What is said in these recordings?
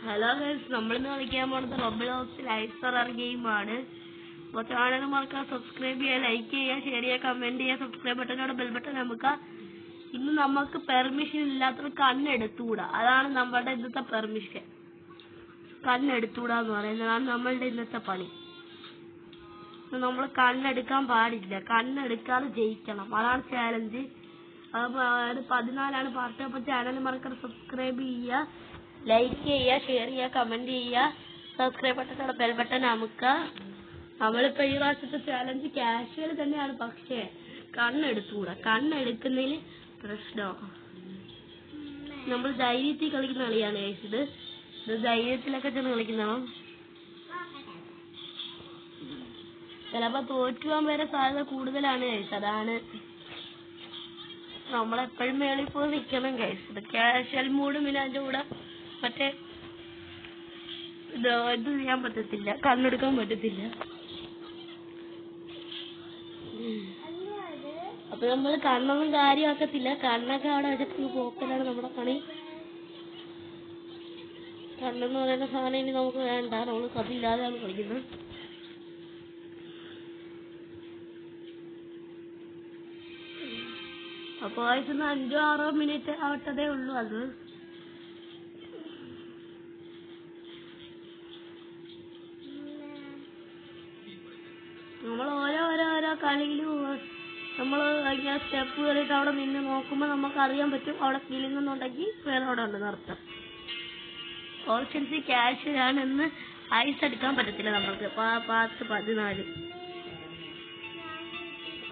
Hello guys, നമ്മളിന്ന് കളിക്കാൻ പോകുന്നത് റോബ്ലോക്സ് ലൈഫ് സർവർ ഗെയിമാണ്. അപ്പോൾ ചാനൽ മറക്കാൻ സബ്സ്ക്രൈബ് ചെയ്യുക, ലൈക്ക് ചെയ്യുക, ഷെയർ ചെയ്യുക, കമൻറ്റ് ചെയ്യുക, സബ്സ്ക്രൈബ് ബട്ടനോട് ബെൽ ബട്ടൺ നമുക്ക്. ഇന്ന് നമുക്ക് പെർമിഷൻ ഇല്ലാത്തൊരു കണ്ണെടുത്തുകൂടാ. അതാണ് നമ്മളുടെ ഇന്നത്തെ പെർമിഷൻ. കണ്ണെടുത്തുകൂടാന്ന് പറയുന്നതാണ് നമ്മളുടെ ഇന്നത്തെ പണി. നമ്മൾ കണ്ണെടുക്കാൻ പാടില്ല, കണ്ണെടുക്കാതെ ജയിക്കണം. അതാണ് ചാലഞ്ച്. അപ്പോൾ 14 പാർട്ട്. അപ്പോൾ ചാനൽ മറക്കാൻ സബ്സ്ക്രൈബ് ചെയ്യുക, ലൈക്ക് ചെയ്യുക, ഷെയർ ചെയ്യുക, കമൻറ്റ് ചെയ്യുക, സബ്സ്ക്രൈബ് ബട്ടൺ ബെൽ ബട്ടൺ അമുക്കുക. നമ്മളിപ്പോൾ ഈ പ്രാവശ്യത്തെ ചാലഞ്ച് കാഷ്വൽ തന്നെയാണ്, പക്ഷേ കണ്ണെടുത്തുകൂടാ. കണ്ണെടുക്കുന്നതിൽ പ്രശ്നമാണ്. നമ്മൾ ധൈര്യത്തിൽ കളിക്കുന്ന കളിയാണ് ഇത്. ധൈര്യത്തിലൊക്കെ ചെന്ന് കളിക്കുന്നതാണ്. ചിലപ്പോൾ തോറ്റുപോകാൻ വരെ സാധ്യത കൂടുതലാണ് ഗൈസ്. അതാണ് നമ്മളെപ്പോഴും മേളിൽ പോയി നിൽക്കണം ഗൈസ്. ഇത് കാഷ്വൽ മൂഡ്. പിന്നെ അതിൻ്റെ കൂടെ മറ്റേ ഇത് ചെയ്യാൻ പറ്റത്തില്ല, കണ്ണെടുക്കാൻ പറ്റത്തില്ല. അപ്പൊ നമ്മൾ കണ്ണൊന്നും കാര്യമാക്കത്തില്ല. കണ്ണൊക്കെ അവിടെ വെച്ചിട്ട് പോക്കലാണ് നമ്മുടെ പണി. കണ്ണെന്ന് പറയുന്ന സാധനം ഇനി നമുക്ക് വേണ്ട. നമ്മൾ അതില്ലാതെയാണ് കളിക്കുന്നത്. അപ്പോൾ ആവശ്യം 5-6 മിനിറ്റ് ആവട്ടതേ ഉള്ളൂ. അത് നമ്മൾ ഓരോ കളിയിലും നമ്മൾ ഇങ്ങനെ സ്റ്റെപ്പ് കയറിയിട്ട് അവിടെ നിന്ന് നോക്കുമ്പോൾ നമുക്ക് അറിയാൻ പറ്റും അവിടെ കിളിങ്ങുന്നുണ്ടെങ്കിൽ വേറെ അവിടെ ഉണ്ടെന്ന് അർത്ഥം. ഓപ്ഷൻസ് ക്യാഷിലാണെന്ന് ഐസ് എടുക്കാൻ പറ്റത്തില്ല നമ്മൾക്ക്. 14.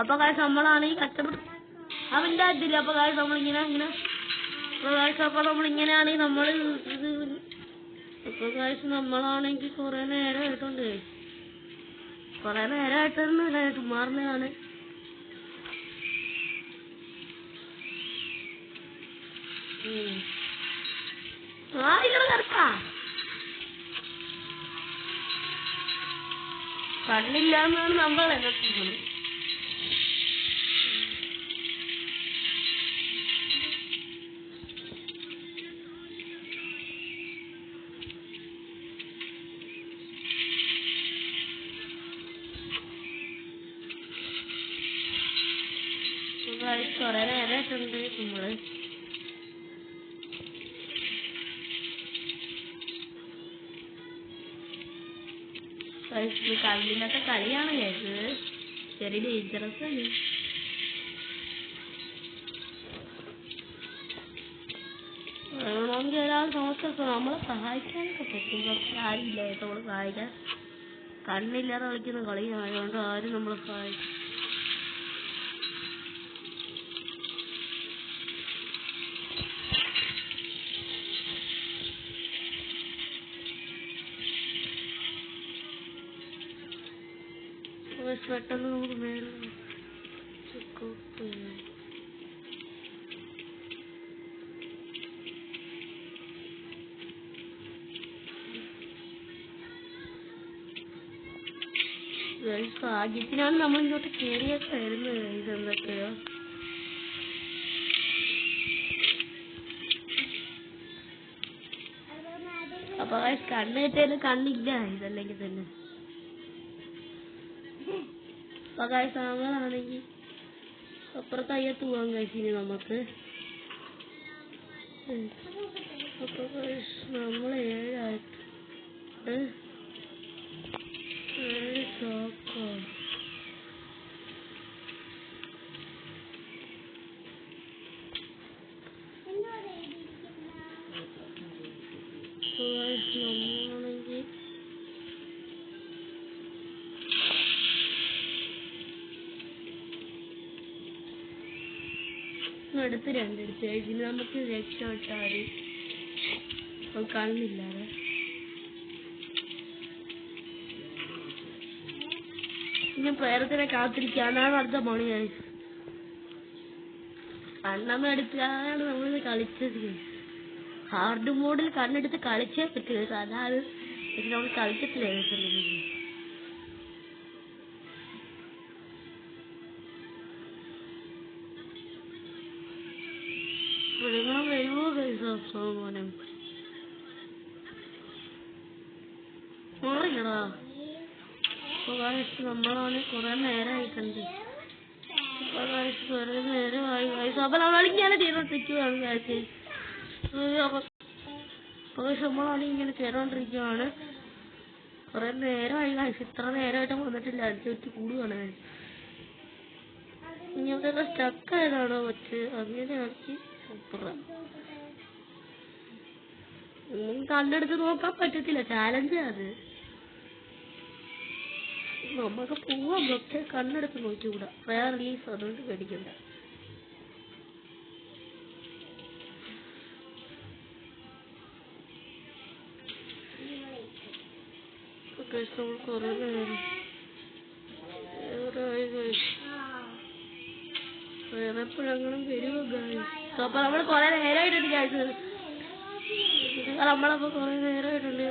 അപ്പോൾ കാശ് നമ്മളാണെങ്കിൽ കഷ്ടപ്പെട്ട് അവൻ്റെ അതില്ല. അപ്പോൾ കാശ് നമ്മളിങ്ങനെ അപ്പോൾ നമ്മളിങ്ങനെയാണെങ്കിൽ നമ്മൾ ഇത്. അപ്പോൾ കാശ് നമ്മളാണെങ്കിൽ കുറേ നേരമായിട്ടുണ്ട്. കുറേ നേരമായിട്ടൊന്നും ചുമ്മാറുന്നതാണ്. ഇവിടെ കിടക്കാ കണ്ണില്ലാന്നാണ് നമ്മൾ എന്നത്. കുറേ നേരമായിട്ടുണ്ട് നമ്മള്. കല്ലിനൊക്കെ കളിയാണ് കേട്ടത്. ചെറിയ ഡേഞ്ചറസ് ആണ്. വേണമെങ്കിൽ ഒരാൾ നോക്കാം, നമ്മളെ സഹായിക്കാനൊക്കെ പറ്റും. പക്ഷെ ആരില്ല കേട്ടോ നമ്മളെ സഹായിക്കാൻ. കണ്ണില്ലാതെ കളിക്കുന്ന കളിയായതുകൊണ്ട് ആരും നമ്മളെ സഹായിക്കും. പെട്ടെന്ന് നമുക്ക് മേലെ ഭാഗ്യത്തിനാണ് നമ്മൾ ഇങ്ങോട്ട് കയറിയൊക്കെ വരുന്നത്. ഇതെന്തൊക്കെയോ അപ്പൊ കണ്ണ് കിട്ടിയാലും കണ്ണില്ല ഇതല്ലെങ്കിൽ തന്നെ. അപ്പൊ നമ്മളാണെങ്കിൽ അപ്പുറത്ത് അയ്യത്ത് പോകാൻ കഴിച്ചിനി നമുക്ക്. അപ്പൊ നമ്മൾ 7 ആയിട്ട് ചോക്കോ നമ്മളാണെങ്കിൽ അടുത്ത് 2 എടുത്ത് ഇതിന് നമുക്ക് രക്ഷപ്പെട്ടാൽ കാണുന്നില്ലാതെ. പിന്നെ പ്രേരത്തിനെ കാത്തിരിക്കാനാണ് അടുത്ത പണി. കണ്ണമ്മ എടുത്താണ് നമ്മളിത് കളിച്ചത്. ഹാർഡ് മോഡിൽ കണ്ണെടുത്ത് കളിച്ചേ പറ്റില്ല. അതാണ് നമ്മൾ കളിച്ചിട്ടില്ല. വരുമോ മോനെ? മാറിയടാ. അപ്പൊ ഗായ്സ് നമ്മളാണ് കുറെ നേരമായിട്ടുണ്ട്. അപ്പൊ ഗായ്സ് കുറെ നേരമായി ഗായ്സ്. അപ്പൊ നമ്മളിങ്ങനെ ചെയ്തോണ്ടിരിക്കുവാണ് ഗായ്സ്. അപ്പൊ നമ്മളാണ് ഇങ്ങനെ ചെയ്തോണ്ടിരിക്കുവാണ്. കുറെ നേരമായി ഗായ്സ്. ഇത്ര നേരമായിട്ട് വന്നിട്ടില്ല. 5 മിനിറ്റ് കൂടുകയാണ് ഗായ്സ്. ഇനി ഇവിടെ സ്റ്റക്ക് ആയതാണോ വെച്ച് അങ്ങനെ ആക്കി സൂപ്പറാ. കണ്ണെടുത്ത് നോക്കാൻ പറ്റത്തില്ല. ചാലഞ്ച് അത്. നമുക്ക് പോവാം. പക്ഷെ കണ്ണെടുത്ത് നോക്കിക്കൂടാ. പ്രയർ റിലീസ് അതുകൊണ്ട് പേടിക്കണ്ട. നമ്മൾ കുറെ നേരം എപ്പോഴെങ്കിലും വരുമോ ഗായ്സ്? അപ്പൊ നമ്മൾ കുറെ നേരമായിട്ടുണ്ട് ഗായ്സ്. നമ്മളപ്പോ കുറെ നേരമായിട്ടുണ്ട്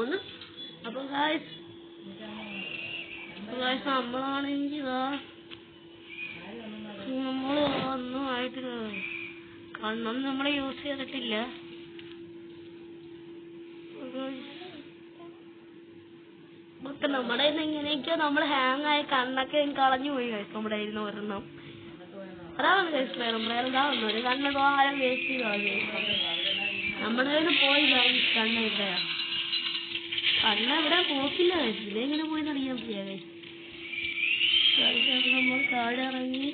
ഒന്ന്. അപ്പൊ ഗായ്സ് നമ്മളാണെങ്കിൽ നമ്മള് ഒന്നും ആയിട്ടില്ല. കണ്ണൊന്നും നമ്മള് യൂസ് ചെയ്തിട്ടില്ല. നമ്മുടെ ഇങ്ങനെയൊക്കെയോ നമ്മള് ഹാങ് ആയി കണ്ണൊക്കെ കളഞ്ഞു പോയി ഗായ്സ്. നമ്മുടെ ഇരുന്ന് ഒരെണ്ണം അതാണ് ഗായ്സ്. പ്രയർ ഇതാവുന്നു. ഒരു കണ്ണ് ആരും വേസ്റ്റ് ചെയ്താൽ നമ്മുടെ കയ്യിൽ പോയി ഗായ്സ്. കണ്ണില്ല. കണ്ണെവിടെ പോക്കില്ല ഗായ്സ്. ഇതെങ്ങനെ പോയിന്ന് അറിയാൻ പറ്റില്ല ഗായ്സ്. നമ്മൾ താഴെ ഇറങ്ങി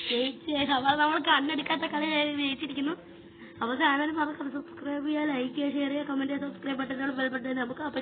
ജയിച്ച്. അപ്പൊ നമ്മൾ കണ്ണെടുക്കാത്ത കളി ജയിച്ചിരിക്കുന്നു. അപ്പൊ ചാനൽ മറക്കാതെ സബ്സ്ക്രൈബ് ചെയ്യുക, ലൈക്ക് ചെയ്യുക, ഷെയർ ചെയ്യുക, കമന്റ് ചെയ്യുക, സബ്സ്ക്രൈബ് ബട്ടൺ ബെൽ ബട്ടൺ നമുക്ക് അപ്പൊ